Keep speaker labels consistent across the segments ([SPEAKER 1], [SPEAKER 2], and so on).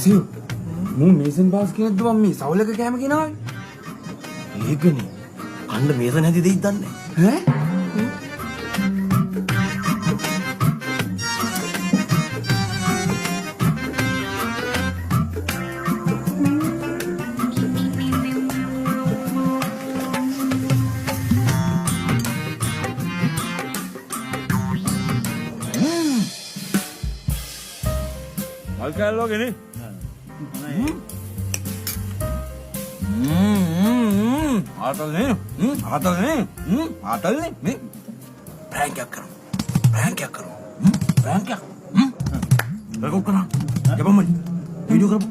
[SPEAKER 1] බාසිල් මූ මේසන් බාස් කියනද මම මේ සවලක කෑම ගෙනාවේ.
[SPEAKER 2] ඒකනේ. අන්න මේසන් හැදි දෙයිද දන්නේ.
[SPEAKER 1] ඈ?
[SPEAKER 3] කැල්ලෝගෙන ආතල්නේ ආතල්නේ මේ ප්‍රෑන්කයක් කරමු ප්‍රෑන්කයක් රෙකෝඩ් කරා යපමයි වීඩියෝ කරමු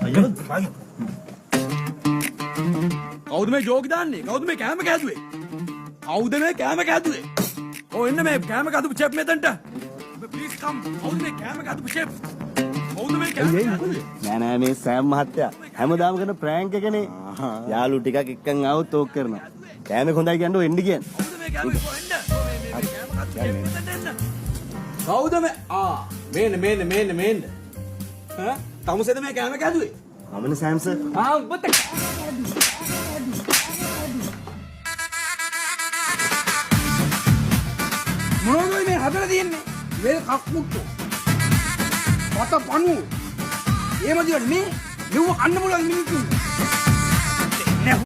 [SPEAKER 3] අයියෝ කවුද මේ ජෝක් දාන්නේ කවුද මේ කැම කැදුවේ කවුද මේ කැම කැදුවේ ඔය එන්න මේ කැම කැදුපු චෙප් මෙතනට Please come. කවුද මේ කැම කැදුපු චෙප් කවුද මේ කැම කැදුවේ
[SPEAKER 2] නෑ මේ සෑම් මහත්තයා හැමදාම කරන ප්‍රෑන්ක් එකනේ යාළු ටිකක් එක්කන් ආවොත් ඕක කරනවා කෑමේ හොඳයි කියන්නේ එන්න කියන්නේ
[SPEAKER 3] කවුද මේ කැම කවුද මේ මේන්න ඈ තමුසෙද මේ කැම කැදුවේ
[SPEAKER 2] අමන සෑම්ස්
[SPEAKER 3] උඹට මොනවද මේ හදලා තියෙන්නේ මේ කක්මුට්ටු මත පණු එහෙම දිවන්නේ මේ මෙව කන්න බලන්න මිනිස්සු